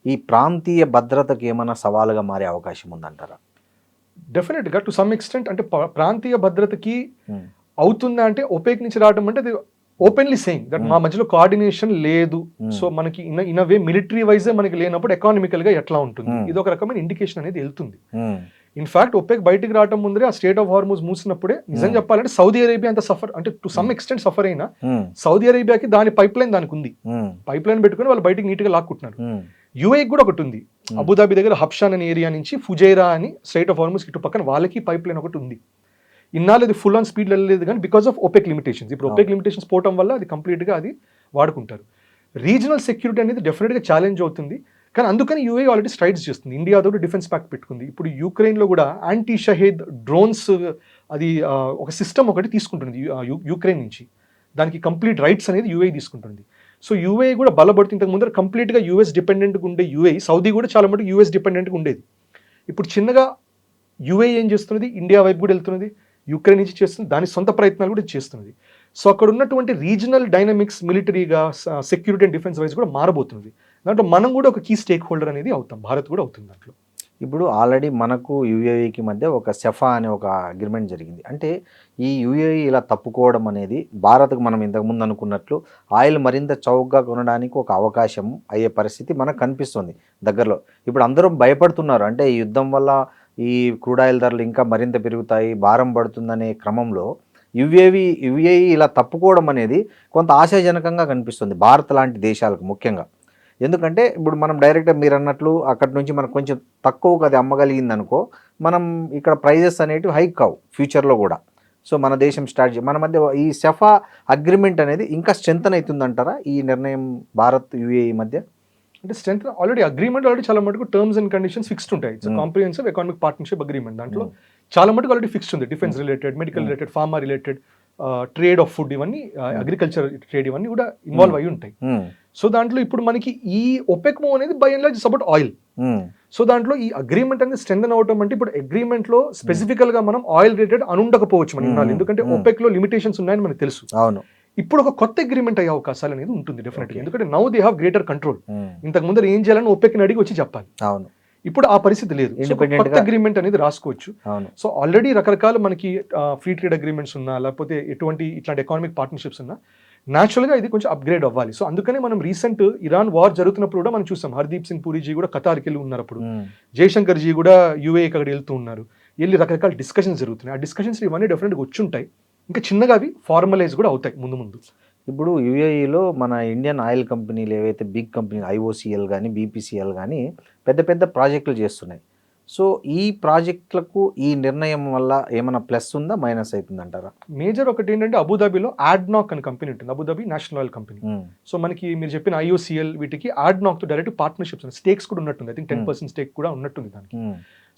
ఈ ప్రాంతీయ భద్రతకు ఏమైనా సవాలుగా మారే అవకాశం ఉందంటారా? డెఫినెట్గా టు సమ్ ఎక్స్టెంట్, అంటే ప్రాంతీయ భద్రతకి ఉమ్, అవుతుందా అంటే ఒపెక్ నుంచి రావడం అంటే అది ఓపెన్లీ సేయింగ్ దట్ మా మధ్యలో కోఆర్డినేషన్ లేదు. సో మనకి ఇన్ వే మిలిటరీ వైజే మనకి లేనప్పుడు ఎకానమికల్ గా ఎట్లా ఉంటుంది, ఇది ఒక రకమైన ఇండికేషన్ అనేది వెళ్తుంది. ఉమ్, ఇన్ఫాక్ట్ ఒపెక్ బయటికి రావడం ముందరే ఆ స్టేట్ ఆఫ్ హార్మోజ్ మూసినప్పుడే నిజం చెప్పాలంటే సౌదీ అరేబియా అంత సఫర్, అంటే టు సమ్ ఎక్స్టెంట్ సఫర్ అయినా ఉమ్, సౌదీ అరేబియాకి దాని పైప్ లైన్ దానికి ఉంది, ఉమ్, పైప్ లైన్ పెట్టుకుని వాళ్ళు బయటికి నీట్గా లాక్కుంటున్నారు. ఉమ్, యూఏకి కూడా ఒకటి ఉంది, అబుదాబి దగ్గర హబ్షాన్ అనే ఏరియా నుంచి ఫుజైరా అని స్ట్రెయిట్ ఆఫ్ హార్మోజ్ ఇటు పక్కన వాళ్ళకి పైప్ లైన్ ఒకటి ఉంది. ఇన్నాళ్ళు అది ఫుల్ ఆన్ స్పీడ్ వెళ్ళలేదు కానీ బికాస్ ఆఫ్ ఒపెక్ లిమిటేషన్స్, ఇప్పుడు ఒపెక్ లిమిటేషన్స్ పోవడం వల్ల అది కంప్లీట్గా అది వాడుకుంటారు. రీజనల్ సెక్యూరిటీ అనేది డెఫినెట్గా ఛాలెంజ్ అవుతుంది, కానీ అందుకని యూఏ ఆల్రెడీ స్ట్రైడ్స్ చేస్తుంది. ఇండియాతో డిఫెన్స్ ప్యాక్ట్ పెట్టుకుంది. ఇప్పుడు యూక్రెయిన్లో కూడా యాంటీ షహీద్ డ్రోన్స్ అది ఒక సిస్టమ్ ఒకటి తీసుకుంటుంది యూక్రెయిన్ నుంచి, దానికి కంప్లీట్ రైట్స్ అనేది యూఏ తీసుకుంటుంది. సో యూఏ కూడా బలపడుతుంది. ఇంతకు ముందర కంప్లీట్గా యూఎస్ డిపెండెంట్గా ఉండే యూఏ, సౌదీ కూడా చాలా మటుకు యూఎస్ డిపెండెంట్గా ఉండేది. ఇప్పుడు చిన్నగా యూఏ ఏం చేస్తున్నది, ఇండియా వైపు కూడా వెళ్తున్నది, యుక్రెయిన్ నుంచి చేస్తుంది, దాని సొంత ప్రయత్నాలు కూడా చేస్తున్నది. సో అక్కడ ఉన్నటువంటి రీజనల్ డైనమిక్స్ మిలిటరీగా సెక్యూరిటీ అండ్ డిఫెన్స్ వైజ్ కూడా మారబోతున్నది. దాంట్లో మనం కూడా ఒక కీ స్టేక్ హోల్డర్ అనేది అవుతాం, భారత్ కూడా అవుతుంది దాంట్లో. ఇప్పుడు ఆల్రెడీ మనకు యుఏఈకి మధ్య ఒక సెఫా అనే ఒక అగ్రిమెంట్ జరిగింది. అంటే ఈ యుఏఈ ఇలా తప్పుకోవడం అనేది భారత్కు మనం ఇంతకుముందు అనుకున్నట్లు ఆయిల్ మరింత చౌకగా కొనడానికి ఒక అవకాశం అయ్యే పరిస్థితి మనకు కనిపిస్తుంది దగ్గరలో. ఇప్పుడు అందరూ భయపడుతున్నారు, అంటే ఈ యుద్ధం వల్ల ఈ క్రూడ్ ఆయిల్ ధరలు ఇంకా మరింత పెరుగుతాయి, భారం పడుతుందనే క్రమంలో యుఏఈ ఇలా తప్పుకోవడం అనేది కొంత ఆశాజనకంగా కనిపిస్తుంది భారత్ లాంటి దేశాలకు ముఖ్యంగా. ఎందుకంటే ఇప్పుడు మనం డైరెక్ట్గా మీరు అన్నట్లు అక్కడి నుంచి మనకు కొంచెం తక్కువకు అది అమ్మగలిగింది అనుకో, మనం ఇక్కడ ప్రైజెస్ అనేటివి హైక్ కావు ఫ్యూచర్లో కూడా. సో మన దేశం స్ట్రాటజీ మన మధ్య ఈ సెఫా అగ్రిమెంట్ అనేది ఇంకా స్ట్రెంథన్ అవుతుందంటారా ఈ నిర్ణయం భారత్ యుఏఈ మధ్య? అంటే స్ట్రెంత్ ఆల్రెడీ అగ్రిమెంట్ ఆల్రెడీ చాలా మటుకు టర్మ్స్ అండ్ కండిషన్స్ ఫిక్స్డ్ ఉంటాయి. It's comprehensive economic partnership agreement, దాంట్లో చాలా మటుకు ఆల్రెడీ ఫిక్స్డ్ ఉంది. Defence related, medical related, pharma related, trade of food, ఇవన్నీ అగ్రికల్చర్ ట్రేడ్ ఇవన్నీ కూడా ఇన్వాల్వ్ అయ్యి ఉంటాయి. సో దాంట్లో ఇప్పుడు మనకి ఈ ఒపెక్ మూవ్ అనేది by and large support oil. So దాంట్లో ఈ అగ్రిమెంట్ అనేది స్ట్రెంథన్ అవడం అంటే ఇప్పుడు అగ్రిమెంట్ లో స్పెసిఫికల్ గా మనం ఆయిల్ రిలేటెడ్ అనుండకపోవచ్చు మన ఇన్నాళ్ళు, ఎందుకంటే ఒపెక్ లో లిమిటేషన్స్ ఉన్నాయని మనకు తెలుసు. అవును, ఇప్పుడు ఒక కొత్త అగ్రిమెంట్ అయ్యే అవకాశాలు అనేది ఉంటుంది డెఫినెట్గా, ఎందుకంటే now they have greater control. ఇంతకు ముందర ఏం చేయాలని ఒపెక్ ని అడిగి వచ్చి చెప్పాలి, అవును, ఇప్పుడు ఆ పరిస్థితి లేదు. కొత్త అగ్రిమెంట్ అనేది రాసుకోవచ్చు. సో ఆల్రెడీ రకరకాల మనకి ఫ్రీ ట్రేడ్ అగ్రిమెంట్స్ ఉన్నా, లేకపోతే ఎటువంటి ఇట్లాంటి ఎకనామిక్ పార్ట్నర్షిప్స్ ఉన్నా, న్యాచురల్గా ఇది కొంచెం అప్గ్రేడ్ అవ్వాలి. సో అందుకనే మనం రీసెంట్ ఇరాన్ వార్ జరుగుతున్నప్పుడు కూడా మనం చూసాం, హర్దీప్ సింగ్ పూరి జీ కూడా ఖతార్కి వెళ్ళి ఉన్నారు, అప్పుడు జయశంకర్ జీ కూడా యూఏకి అక్కడ వెళ్తూ ఉన్నారు, వెళ్ళి రకరకాల డిస్కషన్స్ జరుగుతున్నాయి. ఆ డిస్కషన్స్ ఇవన్నీ డెఫినెట్గా వచ్చి ఉంటాయి, ఇంకా చిన్నగా అవి ఫార్మలైజ్ కూడా అవుతాయి ముందు ముందు. ఇప్పుడు యుఏఈలో మన ఇండియన్ ఆయిల్ కంపెనీలు ఏవైతే బిగ్ కంపెనీ ఐఓసిఎల్ కానీ బీపీసీఎల్ కానీ పెద్ద పెద్ద ప్రాజెక్టులు చేస్తున్నాయి. సో ఈ ప్రాజెక్టులకు ఈ నిర్ణయం వల్ల ఏమైనా ప్లస్ ఉందా, మైనస్ అవుతుంది అంటారా? మేజర్ ఒకటి ఏంటంటే అబుదాబిలో ఆడ్నాక్ అని కంపెనీ ఉంటుంది, Abu Dhabi national oil company. So మనకి మీరు చెప్పిన ఐఓసిఎల్ వీటికి ఆడ్నాక్తో డైరెక్ట్ పార్ట్నర్షిప్స్, స్టేక్స్ కూడా ఉన్నట్టుంది. ఐ థింక్ 10% స్టేక్ కూడా ఉన్నట్టుంది దానికి.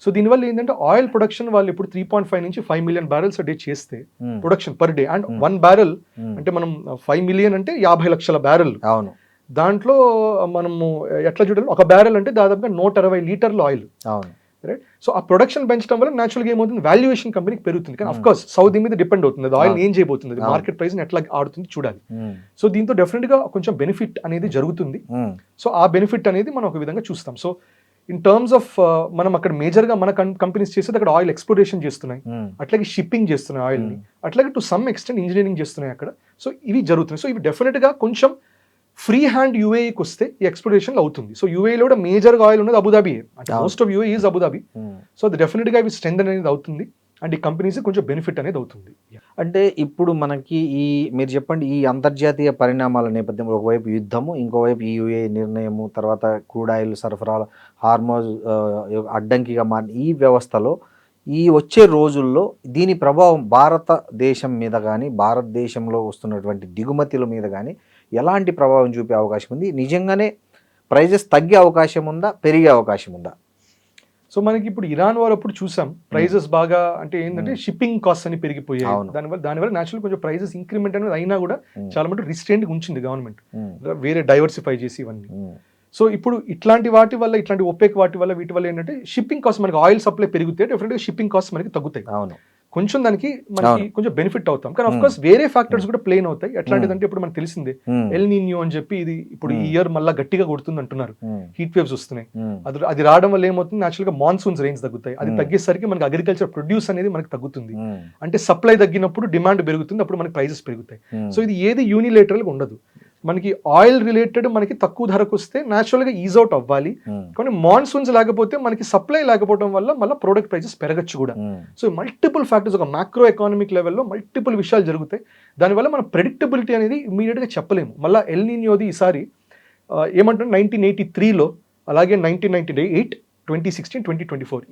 సో దీనివల్ల ఏంటంటే ఆయిల్ ప్రొడక్షన్ వాళ్ళు ఇప్పుడు 3.5 నుంచి 5 మిలియన్ బ్యారెల్స్ డే చేస్తే production per day, and 1 barrel అంటే మనం 5 మిలియన్ అంటే 50 లక్షల బ్యారెల్. అవును, దాంట్లో మనము ఎట్లా చూడాలి, ఒక బ్యారెల్ అంటే దాదాపుగా 160 లీటర్ల ఆయిల్, అవును. రైట్. సో ఆ ప్రొడక్షన్ పెంచడం వల్ల న్యాచురల్గా ఏమవుతుంది, వాల్యుయేషన్ కంపెనీకి పెరుగుతుంది. కానీ అఫ్ కోర్స్ సౌదీ మీద డిపెండ్ అవుతుంది, అది ఆయిల్ ఏం చేయబోతుంది, అది మార్కెట్ ప్రైస్ ఎట్లా ఆడుతుంది చూడాలి. సో దీంతో డెఫినెట్గా కొంచెం బెనిఫిట్ అనేది జరుగుతుంది. సో ఆ బెనిఫిట్ అనేది మనం ఒక విధంగా చూస్తాం. సో ఇన్ టర్మ్స్ ఆఫ్ మనం అక్కడ మేజర్గా మన కంపెనీస్ చేసేది అక్కడ ఆయిల్ ఎక్స్ప్లోరేషన్ చేస్తున్నాయి, అట్లాగే షిప్పింగ్ చేస్తున్నాయి ఆయిల్ని, అట్లాగే టు సమ్ ఎక్స్టెంట్ ఇంజనీరింగ్ చేస్తున్నాయి అక్కడ. సో ఇవి జరుగుతున్నాయి. సో ఇవి డెఫినెట్గా కొంచెం ఫ్రీ హ్యాండ్ యూఏఈకి వస్తే ఈ ఎక్స్ప్లోరేషన్లో అవుతుంది. సో యూఏఈలో కూడా మేజర్గా ఆయిల్ ఉన్నది అబుదాబి, అంటే most of UAE is Abu Dhabi. So అది డెఫినెట్గా ఇవి స్ట్రెంగ్ అనేది అవుతుంది అండ్ ఈ కంపెనీస్ కొంచెం బెనిఫిట్ అనేది అవుతుంది. అంటే ఇప్పుడు మనకి మీరు చెప్పండి, ఈ అంతర్జాతీయ పరిణామాల నేపథ్యంలో ఒకవైపు యుద్ధము, ఇంకోవైపు ఈ యూఏ నిర్ణయము, తర్వాత క్రూడ్ ఆయిల్ సరఫరాల హార్మోజ్ అడ్డంకిగా మారిన ఈ వ్యవస్థలో ఈ వచ్చే రోజుల్లో దీని ప్రభావం భారతదేశం మీద కానీ భారతదేశంలో వస్తున్నటువంటి దిగుమతుల మీద కానీ ఎలాంటి ప్రభావం చూపే అవకాశం ఉంది? నిజంగానే ప్రైజెస్ తగ్గే అవకాశం ఉందా, పెరిగే అవకాశం ఉందా? సో మనకి ఇప్పుడు ఇరాన్ వారు అప్పుడు చూసాం ప్రైజెస్ బాగా, అంటే ఏంటంటే షిప్పింగ్ కాస్ట్ అని పెరిగిపోయాయి. దానివల్ల న్యాచురల్ కొంచెం ప్రైజెస్ ఇంక్రిమెంట్ అనేది అయినా కూడా చాలా మటు రిస్ట్రెయింట్ ఉంచింది గవర్నమెంట్, వేరే డైవర్సిఫై చేసి ఇవన్నీ. సో ఇప్పుడు ఇట్లాంటి వాటి వల్ల, ఇట్లాంటి ఒపేక్ వాటి వల్ల, వీటి వల్ల ఏంటంటే షిప్పింగ్ కాస్ట్, మనకి ఆయిల్ సప్లై పెరిగితే డెఫినెట్గా షిప్పింగ్ కాస్ట్ మనకి తగ్గుతాయి. అవును, కొంచెం దానికి మనకి కొంచెం బెనిఫిట్ అవుతాం. కానీ ఆఫ్ కోర్స్ వేరే ఫ్యాక్టర్స్ కూడా ప్లేన్ అవుతాయి. ఎట్లాంటిదంటే ఇప్పుడు మనకు తెలిసిందే ఎల్ నిన్యో అని చెప్పి, ఇది ఇప్పుడు ఈ ఇయర్ మళ్ళీ గట్టిగా కొడుతుంది అంటున్నారు, హీట్ వేవ్స్ వస్తున్నాయి. అది రావడం వల్ల ఏమవుతుంది, న్యాచురల్ గా మాన్సూన్స్ రేంజ్ తగ్గుతాయి. అది తగ్గేసరికి మనకి అగ్రికల్చర్ ప్రొడ్యూస్ అనేది మనకి తగ్గుతుంది. అంటే సప్లై తగ్గినప్పుడు డిమాండ్ పెరుగుతుంది, అప్పుడు మనకి ప్రైజెస్ పెరుగుతాయి. సో ఇది ఏది యూనిలేటరల్ గా ఉండదు. మనకి ఆయిల్ రిలేటెడ్ మనకి తక్కువ ధరకు వస్తే న్యాచురల్గా ఈజ్ అవుట్ అవ్వాలి. కానీ మాన్సూన్స్ లేకపోతే మనకి సప్లై లేకపోవడం వల్ల మళ్ళీ ప్రోడక్ట్ ప్రైజెస్ పెరగచ్చు కూడా. సో మల్టిపుల్ ఫ్యాక్టర్స్, ఒక మ్యాక్రో ఎకానమిక్ లెవెల్లో మల్టిపుల్ విషయాలు జరుగుతాయి. దానివల్ల మన ప్రెడిక్టబిలిటీ అనేది ఇమీడియట్గా చెప్పలేము. మళ్ళీ ఎల్ నిన్యోది ఈసారి ఏమంటారు 1983లో, అలాగే 1998, 2016, 2024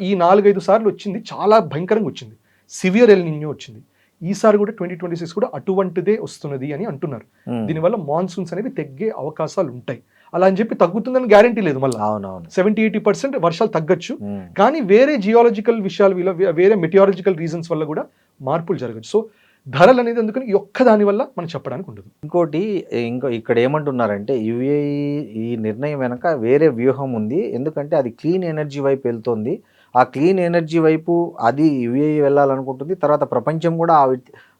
ఈ 4-5 సార్లు వచ్చింది, చాలా భయంకరంగా వచ్చింది, సివియర్ ఎల్ నిన్యో వచ్చింది. ఈసారి కూడా 2026 కూడా అటువంటిదే వస్తున్నది అని అంటున్నారు. దీనివల్ల మాన్సూన్స్ అనేవి తగ్గే అవకాశాలు ఉంటాయి. అలా అని చెప్పి తగ్గుతుందని గ్యారంటీ లేదు. మళ్ళీ 70-80% వర్షాలు తగ్గచ్చు, కానీ వేరే జియాలజికల్ విషయాలు, వేరే మెటియాలజికల్ రీజన్స్ వల్ల కూడా మార్పులు జరగచ్చు. సో ధరలు అనేది అందుకని ఈ ఒక్క దాని వల్ల మనం చెప్పడానికి ఉండదు. ఇంకోటి ఇక్కడ ఏమంటున్నారంటే యుఏఈ ఈ నిర్ణయం వెనక వేరే వ్యూహం ఉంది. ఎందుకంటే అది క్లీన్ ఎనర్జీ వైపు వెళ్తుంది. ఆ క్లీన్ ఎనర్జీ వైపు అది యుఏఈ వెళ్ళాలనుకుంటుంది. తర్వాత ప్రపంచం కూడా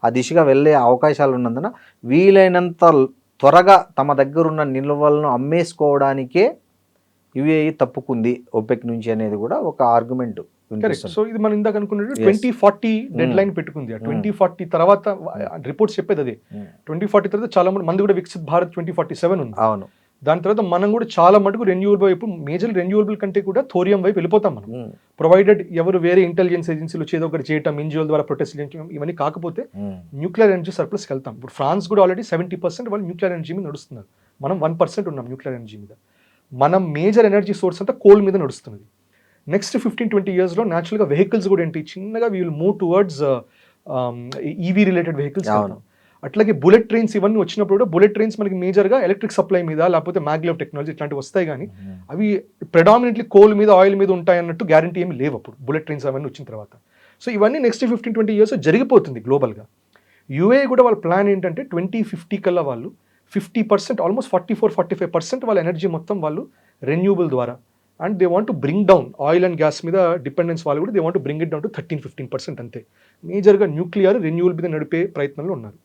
ఆ దిశగా వెళ్ళే అవకాశాలు ఉన్నందున వీలైనంత త్వరగా తమ దగ్గరున్న నిల్వలను అమ్మేసుకోవడానికే యుఏఈ తప్పుకుంది ఒపెక్ నుంచి అనేది కూడా ఒక ఆర్గ్యుమెంట్. సో ఇది మనం ఇందాక అనుకున్నట్టు 2040 డెడ్ లైన్ పెట్టుకుంది. 2040 తర్వాత రిపోర్ట్స్ చెప్పేది అదే. 2040 తర్వాత చాలా మంది కూడా వికసిత్ భారత్ 2047 ఉంది. అవును, దాని తర్వాత మనం కూడా చాలా మటుకు రెన్యూవబుల్ వైపు, మేజర్ రెన్యూవబుల్ కంటే కూడా థోరియం వైపు వెళ్ళిపోతాం మనం, ప్రొవైడెడ్ ఎవరు వేరే ఇంటెలిజెన్స్ ఏజెన్సీలు వచ్చేదో ఒకటి చేయటం, ఎన్జిఓల ద్వారా ప్రొటెస్ట్ చేయటం, ఇవన్నీ కాకపోతే న్యూక్లియర్ ఎనర్జీ సర్ప్లస్కి వెళ్తాం. ఇప్పుడు ఫ్రాన్స్ కూడా ఆల్రెడీ 70% వాళ్ళు న్యూక్లియర్ ఎనర్జీ మీద నడుస్తున్నారు. మనం 1% ఉన్నాం న్యూక్లియర్ ఎనర్జీ మీద. మనం మేజర్ ఎనర్జీ సోర్స్ అంతా కోల్ మీద నడుస్తున్నది. నెక్స్ట్ 15-20 ఇయర్స్లో న్యాచురల్గా వెహికల్స్ కూడా ఏంటి చిన్నగా we will move towards EV related vehicles. అట్లాగే బుల్లెట్ ట్రైన్స్ ఇవన్నీ వచ్చినప్పుడు కూడా బుల్లెట్ ట్రైన్స్ మనకి మేజర్గా ఎలక్ట్రిక్ సప్లై మీద, లేకపోతే మ్యాగ్లెవ్ టెక్నాలజీ ఇట్లాంటివి వస్తాయి. కానీ అవి ప్రెడామినెంట్లీ కోల్ మీద, ఆయిల్ మీద ఉంటాయి అన్నట్టు గ్యారంటీ ఏమి లేవు అప్పుడు బుల్లెట్ ట్రైన్స్ అవన్నీ వచ్చిన తర్వాత. సో ఇవన్నీ నెక్స్ట్ 15-20 ఇయర్స్ జరిగిపోతుంది గ్లోబల్గా. యూఏ కూడా వాళ్ళ ప్లాన్ ఏంటంటే 2050 కల్లా వాళ్ళు 50%, ఆల్మోస్ట్ 44-45% వాళ్ళ ఎనర్జీ మొత్తం వాళ్ళు రెన్యూబుల్ ద్వారా, and they want to bring down oil and gas మీద డిపెండెన్స్ వాళ్ళు కూడా they want to bring it down to 13-15% అంతే. మేజర్గా న్యూక్లియర్ రెన్యూవల్ మీద నడిపే ప్రయత్నంలో ఉన్నారు.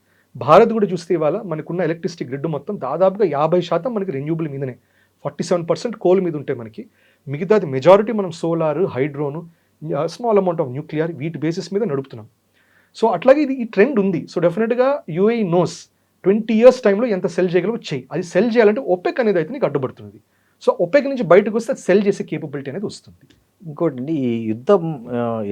భారత్ కూడా చూస్తే ఇవాళ మనకున్న ఎలక్ట్రిసిటీ గ్రిడ్ మొత్తం దాదాపుగా 50% మనకి రెన్యూబుల్ మీదనే, 47% కోల్ మీద ఉంటే మనకి మిగతాది మెజారిటీ మనం సోలార్, హైడ్రోను, స్మాల్ అమౌంట్ ఆఫ్ న్యూక్లియర్, వీటి బేసిస్ మీద నడుపుతున్నాం. సో అట్లాగే ఇది ఈ ట్రెండ్ ఉంది. సో డెఫినెట్గా యూఏఈ నోస్ 20 years టైంలో ఎంత సెల్ చేయగలవో చెయ్యి. అది సెల్ చేయాలంటే ఒపెక్ అనేది అయితే నీకు అడ్డుపడుతుంది. సో ఒపెక్ నుంచి బయటకు వస్తే అది సెల్ చేసే కేపబిలిటీ అనేది వస్తుంది. ఇంకోటి అండి, ఈ యుద్ధం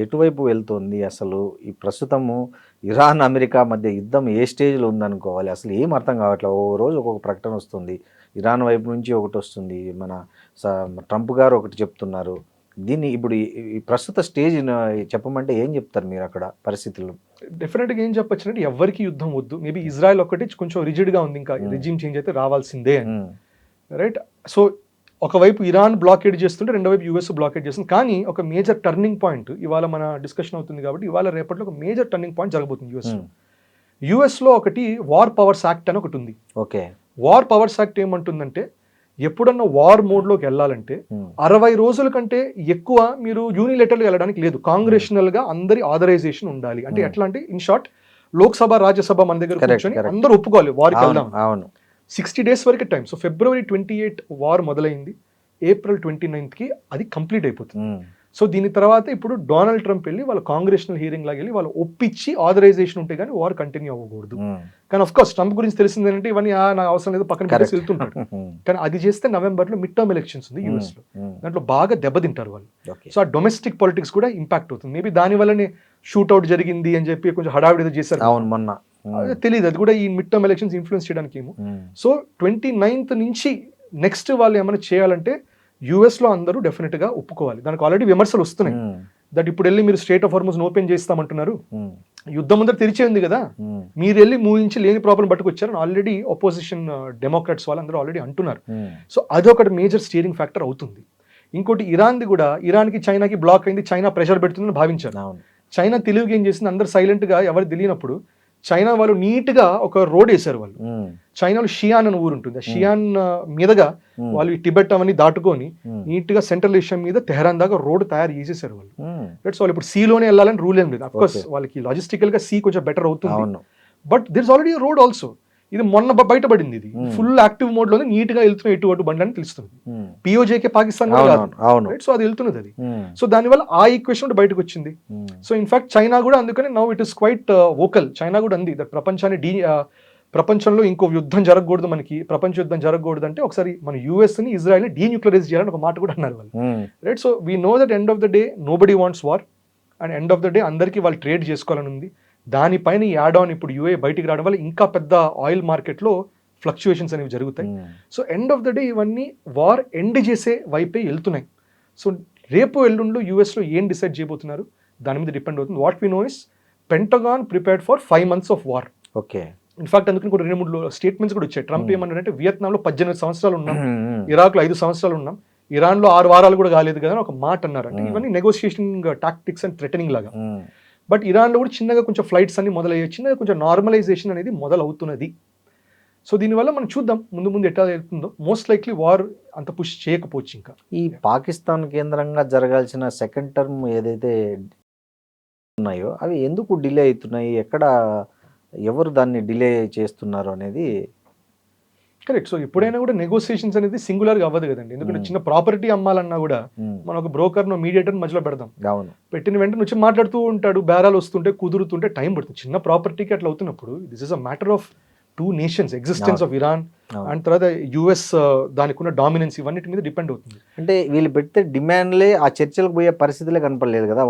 ఎటువైపు వెళ్తుంది అసలు? ఈ ప్రస్తుతము ఇరాన్ అమెరికా మధ్య యుద్ధం ఏ స్టేజ్లో ఉందనుకోవాలి? అసలు ఏం అర్థం కావట్లేదు. ఓ రోజు ఒక్కొక్క ప్రకటన వస్తుంది, ఇరాన్ వైపు నుంచి ఒకటి వస్తుంది, మన ట్రంప్ గారు ఒకటి చెప్తున్నారు. దీన్ని ఇప్పుడు ఈ ప్రస్తుత స్టేజ్ చెప్పమంటే ఏం చెప్తారు మీరు అక్కడ పరిస్థితులు? డెఫినెట్గా ఏం చెప్పొచ్చు అంటే ఎవరికి యుద్ధం వద్దు. మేబీ ఇజ్రాయెల్ ఒకటి కొంచెం రిజిడ్గా ఉంది, ఇంకా రిజిమ్ చేంజ్ అయితే రావాల్సిందే అని, రైట్? సో ఒకవైపు ఇరాన్ బ్లాకేడ్ చేస్తుంటే రెండో వైపు యూఎస్ బ్లాకేడ్ చేస్తుంది. కానీ ఒక మేజర్ టర్నింగ్ పాయింట్ ఇవాళ మన డిస్కషన్ అవుతుంది కాబట్టి ఇవాళ రేపట్లో ఒక మేజర్ టర్నింగ్ పాయింట్ జరగబోతుంది యూఎస్లో. యూఎస్లో ఒకటి వార్ పవర్స్ యాక్ట్ అని ఒకటి ఉంది. ఓకే, వార్ పవర్స్ యాక్ట్ ఏమంటుందంటే ఎప్పుడన్నా వార్ మోడ్లోకి వెళ్ళాలంటే 60 రోజుల కంటే ఎక్కువ మీరు యూనిలేటర్గా వెళ్ళడానికి లేదు. కాంగ్రెషనల్గా అందరి ఆథరైజేషన్ ఉండాలి. అంటే ఎట్లా అంటే ఇన్ షార్ట్ లోక్సభ రాజ్యసభ మన దగ్గర కూర్చొని అందరూ ఒప్పుకోవాలి వార్కి వెళ్దాం. 60 days వరకు టైం. సో February 28 వార్ మొదలైంది, April 29కి అది కంప్లీట్ అయిపోతుంది. సో దీని తర్వాత ఇప్పుడు డొనాల్డ్ ట్రంప్ వెళ్ళి వాళ్ళ కాంగ్రెషనల్ హియరింగ్ లాగా వెళ్ళి వాళ్ళు ఒప్పించి ఆథరైజేషన్ ఉంటే కానీ వార్ కంటిన్యూ అవ్వకూడదు. కానీ ఆఫ్ కోర్స్ ట్రంప్ గురించి తెలిసింది ఏంటంటే ఇవన్నీ నాకు అవసరం లేదు పక్కన పెట్టేసి వెళ్తుంటాడు. కానీ అది చేస్తే నవంబర్లో మిడ్ టర్మ్ ఎలక్షన్స్ ఉంది US లో, దాంట్లో బాగా దెబ్బతింటారు వాళ్ళు. సో ఆ డొమెస్టిక్ పాలిటిక్స్ కూడా ఇంపాక్ట్ అవుతుంది. మేబీ దాని వల్లనే షూట్అవుట్ జరిగింది అని చెప్పి కొంచెం హడావిడి చేశారు. మొన్న తెలియదు, అది కూడా ఈ మిడ్ టర్మ్ ఎలక్షన్స్ ఇన్ఫ్లుయెన్స్ చేయడానికి ఏమో. సో 29th నుంచి నెక్స్ట్ వాళ్ళు ఏమైనా చేయాలంటే US లో అందరూ డెఫినెట్ గా ఒప్పుకోవాలి. దానికి ఆల్రెడీ విమర్శలు వస్తున్నాయి దట్ ఇప్పుడు వెళ్ళి మీరు స్ట్రేట్ ఆఫ్ హార్మోజ్ ఓపెన్ చేస్తామంటున్నారు, యుద్ధం ముందర తెరిచే ఉంది కదా, మీరు వెళ్ళి మూవించి లేని ప్రాబ్లం పట్టుకొచ్చారని ఆల్రెడీ అపోజిషన్ డెమోక్రాట్స్ వాళ్ళందరూ ఆల్రెడీ అంటున్నారు. సో అదొకటి మేజర్ స్టీరింగ్ ఫ్యాక్టర్ అవుతుంది. ఇంకోటి ఇరాన్ది కూడా, ఇరాన్కి చైనాకి బ్లాక్ అయింది, చైనా ప్రెషర్ పెడుతుందని భావించారు. చైనా తెలివిగా ఏం చేసింది, అందరు సైలెంట్ గా ఎవరు తెలియనప్పుడు చైనా వాళ్ళు నీట్ గా ఒక రోడ్ వేశారు. వాళ్ళు చైనాలో షియాన్ అని ఊరు ఉంటుంది, ఆ షియాన్ మీదగా వాళ్ళు ఈ టిబెట్ అవన్నీ దాటుకొని నీట్ గా సెంట్రల్ ఏషియా మీద తెహరాన్ దాకా రోడ్ తయారు చేసేసారు వాళ్ళు. రైట్, సో వాళ్ళు ఇప్పుడు సీలోనే వెళ్ళాలని రూల్ ఏం లేదు. అఫ్కోర్స్ వాళ్ళకి లాజిస్టికల్ గా సీ కొంచెం బెటర్ అవుతుంది, but there is already road also. ఇది మొన్న బయటపడింది, ఇది ఫుల్ యాక్టివ్ మోడ్ లో నీట్ గా వెళ్తున్న ఎటు అటు బండి అని తెలుస్తుంది. పిఓజేకే పాకిస్తాన్ కూడా కాదు, రైట్, సో అది వెళ్తున్నది అది. సో దానివల్ల ఆ ఈక్వేషన్ బయటకు వచ్చింది. సో ఇన్ఫాక్ట్ చైనా కూడా అందుకని now it is quite vocal. China కూడా అంది దట్ ప్రపంచంలో ఇంకో యుద్ధం జరగకూడదు, మనకి ప్రపంచ యుద్ధం జరగకూడదు అంటే ఒకసారి మన US ని ఇజ్రాయెల్ ని డీన్యూక్లియరైజ్ చేయాలని ఒక మాట కూడా అన్నారు వాళ్ళు. Right, so we know that end of the day nobody wants war, and end of the day అందరికీ వాళ్ళు ట్రేడ్ చేసుకోవాలని ఉంది. దానిపైన యాడ్ ఆన్ ఇప్పుడు UAE బయటికి రావడం వల్ల ఇంకా పెద్ద ఆయిల్ మార్కెట్లో ఫ్లక్చుయేషన్స్ అనేవి జరుగుతాయి. So end of the day ఇవన్నీ వార్ ఎండ్ చేసే వైపే వెళ్తున్నాయి. సో రేపు ఎల్లుండు US లో ఏం డిసైడ్ చేయబోతున్నారు దాని మీద డిపెండ్ అవుతుంది. What we know is pentagon prepared for 5 months of war. Okay, in fact అందుకని కూడా 2-3 స్టేట్మెంట్స్ కూడా వచ్చాయి. ట్రంప్ ఏమన్నాడంటే వియత్నాంలో 18 సంవత్సరాలు ఉన్నాం, ఇరాక్లో 5 సంవత్సరాలు ఉన్నాం, ఇరాన్లో 6 వారాలు కూడా కాలేదు కదా అని ఒక మాట అన్నారు. అంటే ఇవన్నీ నెగోషియేషన్ టాక్టిక్స్ అండ్ థ్రెటనింగ్ లాగా. బట్ ఇరాన్లో కూడా చిన్నగా కొంచెం ఫ్లైట్స్ అన్ని మొదలయ్యాయి, చిన్నగా కొంచెం నార్మలైజేషన్ అనేది మొదలవుతున్నది. సో దీనివల్ల మనం చూద్దాం ముందు ఎట్లా వెళ్తుందో. మోస్ట్ లైక్లీ వార్ అంత పుష్ చేయకపోవచ్చు. ఇంకా ఈ పాకిస్తాన్ కేంద్రంగా జరగాల్సిన సెకండ్ టర్మ్ ఏదైతే ఉన్నాయో అవి ఎందుకు డిలే అవుతున్నాయి, ఎవరు దాన్ని డిలే చేస్తున్నారు అనేది కరెక్ట్. సో ఎప్పుడైనా కూడా నెగోసియేషన్స్ అనేది సింగులర్గా అవ్వదు కదండి. ఎందుకంటే చిన్న ప్రాపర్టీ అమ్మాలన్నా కూడా మనం ఒక బ్రోకర్ను మీడియేటర్ మధ్యలో పెడదాం, పెట్టిన వెంటనే వచ్చి మాట్లాడుతూ ఉంటాడు, బేరాలు వస్తుంటే కుదురుతుంటే టైం పడుతుంది. చిన్న ప్రాపర్టీకి అట్లా అవుతున్నప్పుడు this is a matter of 2 nations, existence of Iran and తర్వాత US దానికి ఉన్న డామినెన్స్ ఇవన్నిటి మీద డిపెండ్ అవుతుంది. అంటే వీళ్ళు పెడితే డిమాండ్లే ఆ చర్చలకు పోయే పరిస్థితులే కనపడలేదు కదా.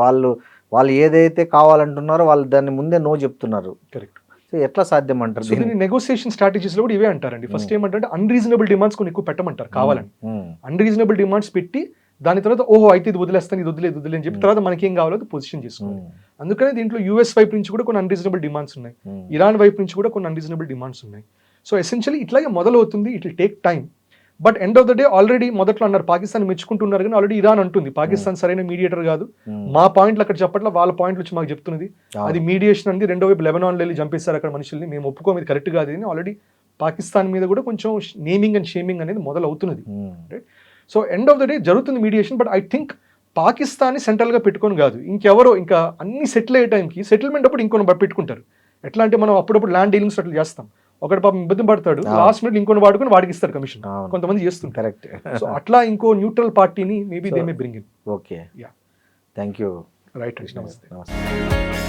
వాళ్ళు ఏదైతే కావాలంటున్నారో వాళ్ళు దాన్ని ముందే నో చెప్తున్నారు. కరెక్ట్. ఎట్లా సాధ్యం అంటారు? దీన్ని నెగోసియేషన్ స్ట్రాటజీస్ లో కూడా ఇవే అంటారండి. ఫస్ట్ ఏమంటారంటే అన్రీజనబుల్ డిమాండ్స్ కొన్ని ఎక్కువ పెట్టమంటారు కావాలని. అన్రీజనబుల్ డిమాండ్స్ పెట్టి దాని తర్వాత ఓహో అయితే ఇది వదిలేస్తాను, ఇది వదిలే అని చెప్పి తర్వాత మనకి ఏం కావాలో పొజిషన్ చేసుకోవాలి. అందుకనే దీంట్లో US వైపు నుంచి కూడా కొన్ని అన్రీజనబుల్ డిమాండ్స్ ఉన్నాయి, ఇరాన్ వైపు నుంచి కూడా కొన్ని అన్రీజనబుల్ డిమాండ్స్ ఉన్నాయి. సో ఎసెన్షియలీ ఇట్లాగే మొదలవుతుంది. It will take time. But end of the day already మొదట్లో అన్నారు పాకిస్తాన్ మెచ్చుకుంటున్నారు, కానీ ఆల్రెడీ ఇరాన్ అంటుంది పాకిస్తాన్ సరైన మీడియేటర్ కాదు, మా పాయింట్లు అక్కడ చెప్పట్ల, వాళ్ళ పాయింట్లు వచ్చి మాకు చెప్తున్నది అది మీడియేషన్ అంది. రెండో వైపు లెబనాన్ వెళ్ళి చంపేస్తారు అక్కడ మనుషుల్ని, మేము ఒప్పుకోము, ఇది కరెక్ట్ కాదు అని ఆల్రెడీ పాకిస్తాన్ మీద కూడా కొంచెం నేమింగ్ అండ్ షేమింగ్ అనేది మొదలవుతున్నది. Right, so end of the day జరుగుతుంది మీడియేషన్. బట్ ఐ థింక్ పాకిస్తాన్ని సెంట్రల్గా పెట్టుకొని కాదు, ఇంకెవరో ఇంకా అన్ని సెటిల్ అయ్యే టైంకి సెటిల్మెంట్ అప్పుడు ఇంకొన్ని పెట్టుకుంటారు. ఎట్లా అంటే మనం అప్పుడప్పుడు ల్యాండ్ డీలింగ్స్ అట్లా చేస్తాం, ఒకటి పాపం ఇబ్బంది పడతాడు, లాస్ట్ మినిట్ ఇంకొని వాడుకొని వాడికి ఇస్తారు కమిషన్, కొంతమంది చేస్తుంది. కరెక్ట్. సో అట్లా ఇంకో న్యూట్రల్ పార్టీని maybe they may bring in. Okay, thank you. Right, నమస్తే.